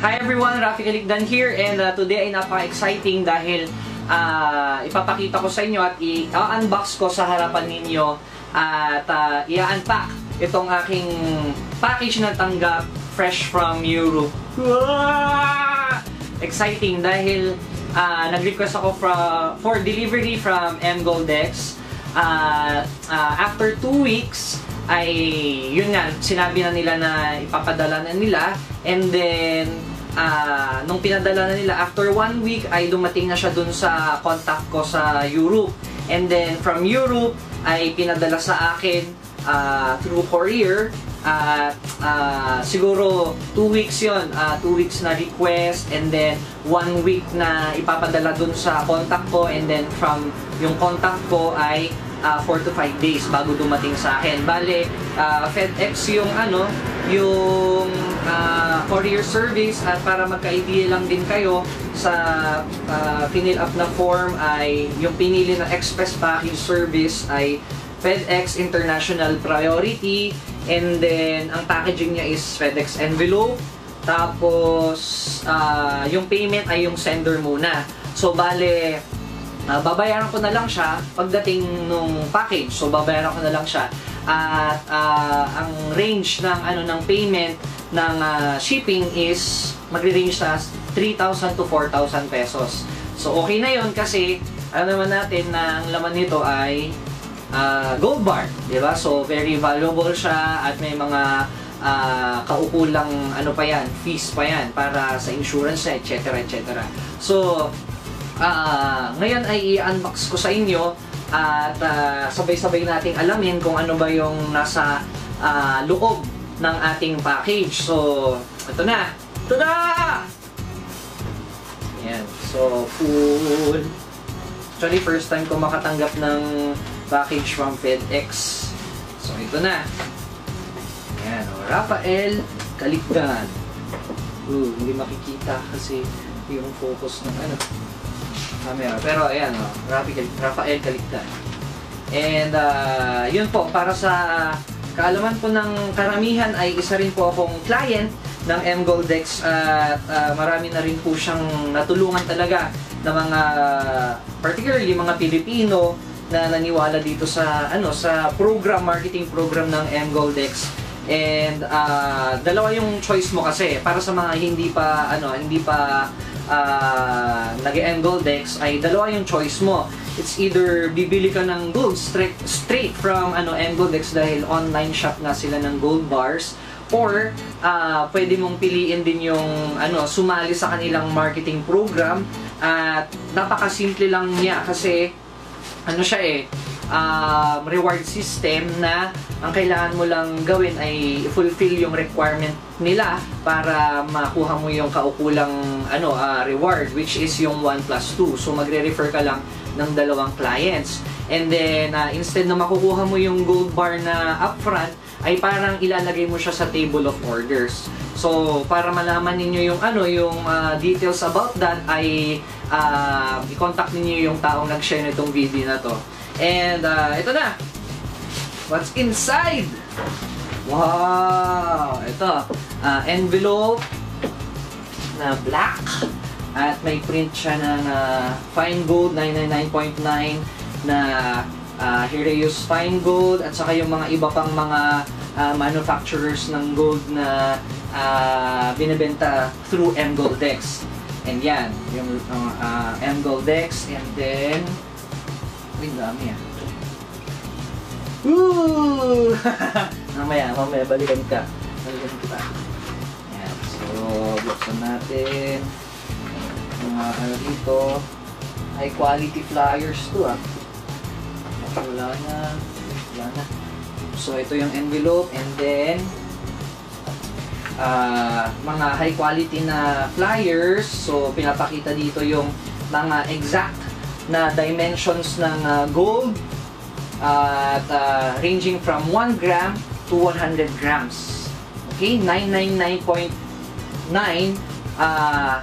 Hi everyone, Rafi Kalikdan here, and today ay napaka-exciting dahil ipapakita ko sa inyo at i-unbox ko sa harapan ninyo at i-unpack itong aking package na tanggap fresh from Europe. Exciting dahil nag-request ako for delivery from Mgoldex. After 2 weeks ay yun nga, sinabi na nila na ipapadala na nila, and then nung pinadala na nila, after 1 week ay dumating na siya dun sa contact ko sa Europe, and then from Europe ay pinadala sa akin through courier. Siguro 2 weeks yun, 2 weeks na request, and then 1 week na ipapadala dun sa contact ko, and then from yung contact ko ay 4 to 5 days bago dumating sa akin. Bale, FedEx yung yung courier service, at para magka-idea lang din kayo sa fill up na form ay yung pinili na express package service ay FedEx International Priority, and then ang packaging niya is FedEx envelope, tapos yung payment ay yung sender muna. So bale, babayaran ko na lang siya pagdating nung package. So babayaran ko na lang siya, at ang range ng ng payment ng shipping is magre-range sa 3,000 to 4,000 pesos. So okay na yon kasi alam naman natin na ang laman nito ay gold bar, di ba? So very valuable siya, at may mga kaukulang pa yan, fees pa yan para sa insurance, etc. etc. So ngayon ay i-unbox ko sa inyo, at sabay-sabay nating alamin kung ano ba yung nasa loob ng ating package. So ito na! Tada! Ayan. So full. Actually, first time ko makatanggap ng package from FedEx. So ito na. Ayan. Rafael Kalikdan. Hindi makikita kasi yung focus ng camera. Pero ayan, Rafael Kalikdan. And yun po, para sa kaalaman po ng karamihan ay isa rin po akong client ng Mgoldex, at marami na rin po siyang natulungan talaga na mga, particularly mga Pilipino na naniwala dito sa sa marketing program ng Mgoldex. And dalawa yung choice mo kasi para sa mga hindi pa nag-Mgoldex, ay dalawa yung choice mo. It's either bibili ka ng gold straight from Mgoldex dahil online shop nga sila ng gold bars, or pwede mong piliin din yung sumali sa kanilang marketing program. At napakasimple lang niya kasi siya reward system na ang kailangan mo lang gawin ay fulfill yung requirement nila para makuha mo yung kaukulang reward, which is yung 1+2. So magre-refer ka lang ng 2 clients, and then instead na makukuha mo yung gold bar na upfront, ay parang ilalagay mo siya sa table of orders. So para malaman ninyo yung yung details about that, ay i-contact ninyo yung taong nag-share nitong video na to. And ito na. What's inside? Wow! Ito, envelope na black, at may print siya ng fine gold 999.9 na Heraeus fine gold, at saka yung mga iba pang mga manufacturers ng gold na binibenta through Mgoldex. And yan, yung Mgoldex, and then dami Woo! mamaya balikan kita. Ayan, so buksan natin mga dito, high quality flyers to wala na. So ito yung envelope, and then mga high quality na flyers. So pinapakita dito yung mga exact na dimensions ng gold, at ranging from 1 gram to 100 grams. Okay, 999.9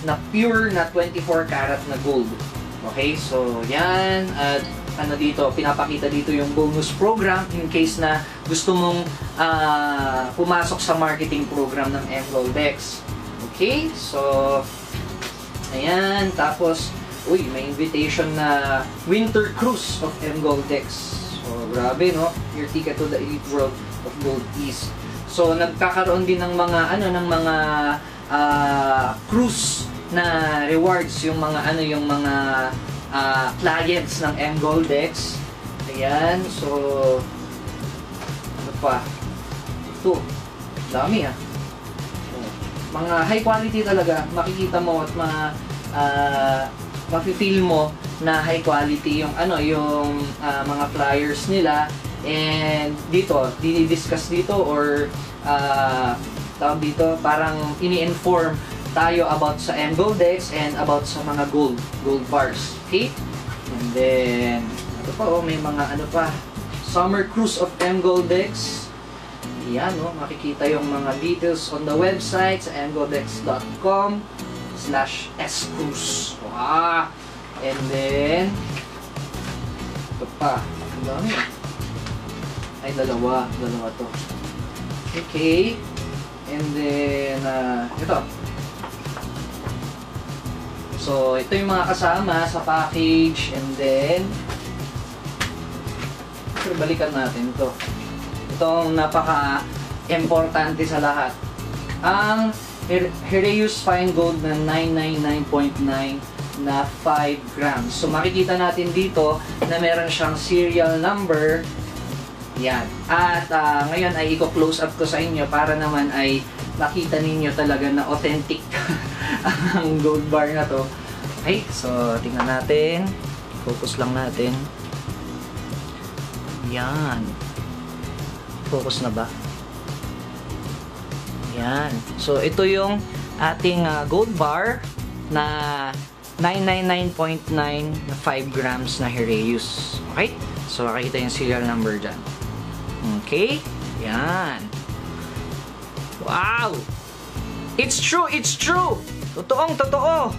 na pure na 24 karat na gold. Okay, so yan, at dito, pinapakita dito yung bonus program in case na gusto mong pumasok sa marketing program ng Mgoldex. Okay, so ayan, tapos uy, may invitation na winter cruise of M Goldex. So grabe, no? Your ticket to the elite world of Gold East. So nagkakaroon din ng mga cruise na rewards yung mga clients ng M Goldex. Ayan, so ano pa? Ito, dami mga high quality talaga, makikita mo at mafe-feel mo na high quality yung mga flyers nila. And dito, dinidiscuss dito or tawag dito, parang ini-inform tayo about sa M Goldex and about sa mga gold bars. Okay? And then, may mga Summer Cruise of M Goldex. Yan, makikita yung mga details on the website sa mgoldex.com/scruise. Wow! And then, ito pa. Ang dami. Ay, dalawa to. Okay. And then, ito. So, ito yung mga kasama sa package. And then, balikan natin ito. Itong napaka-importante sa lahat. Ang Heraeus Fine Gold na 999.9 na 5 grams. So, makikita natin dito na meron siyang serial number. Yan. At ngayon ay i-close up ko sa inyo para naman ay makita ninyo talaga na authentic ang gold bar na to. Okay, so tingnan natin. Focus lang natin. Yan. Focus na ba? Yan. So ito yung ating gold bar na 999.9 na 5 grams na Heraeus. Okay? So makikita yung serial number dyan. Okay? Yan. Wow! It's true! It's true! Totoo!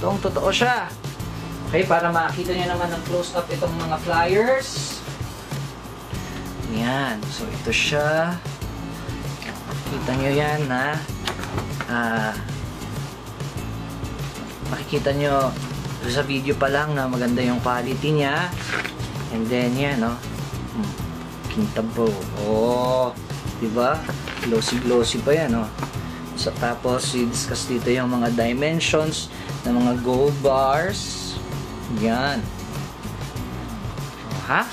Totoo siya. Okay, para makita nyo naman ng close up itong mga flyers. Yan. So, ito siya. Makikita nyo yan, ha? Makikita nyo sa video pa lang na maganda yung quality niya. And then, yan, no? Kintabo. Oh, diba? Glossy pa yan, no? So, tapos, i-discuss dito yung mga dimensions ng mga gold bars. Yan. Ha?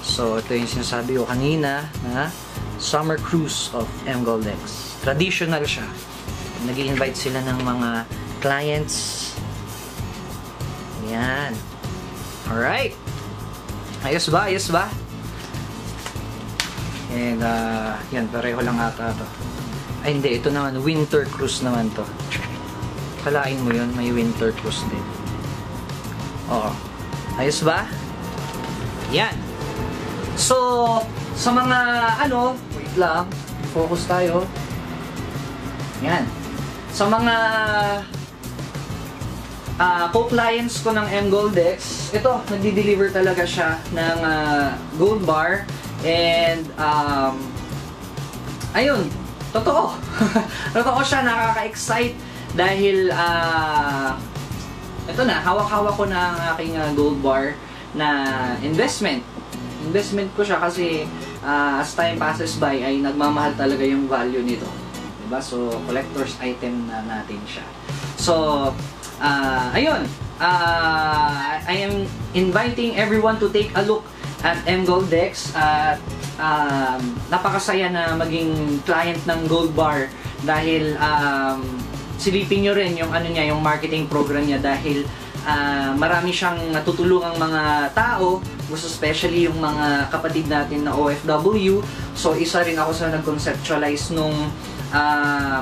So, ito yung sinasabi ko kanina na Summer Cruise of M Goldex. Traditional siya. Nag-i-invite sila ng mga clients. Yan. Alright. Ayos ba? And, yan, pareho lang ata ito. Ay, hindi. Ito naman, winter cruise naman to. Kalain mo yun, may winter cruise din. Oo. Ayos ba? Yan. So, sa mga, wait lang. Focus tayo. Yan. Sa mga co-clients ko ng M Goldex, ito, nagdi-deliver talaga siya ng gold bar. And, ayun, totoo. Totoo siya, nakaka-excite dahil, ito na, hawak-hawak ko na ang aking gold bar na investment. Investment ko siya kasi as time passes by ay nagmamahal talaga yung value nito. Diba? So, collector's item na natin siya. So, ayun, I am inviting everyone to take a look at M Goldex at napakasaya na maging client ng Gold Bar dahil silipin nyo rin yung yung marketing program niya dahil marami siyang natutulungang mga tao, most especially yung mga kapatid natin na OFW. So isa rin ako sa nag-conceptualize nung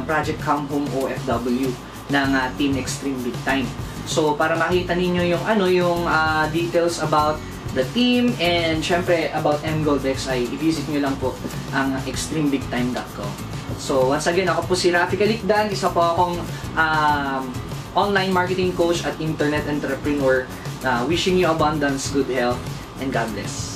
Project Come Home OFW ng Team Extreme Big Time. So para makita ninyo yung yung details about the team and syempre about M Goldex ay i-visit nyo lang po ang extremebigtime.com. So once again, ako po si Rafi Calicdan, isa po akong online marketing coach at internet entrepreneur. Wishing you abundance, good health, and God bless.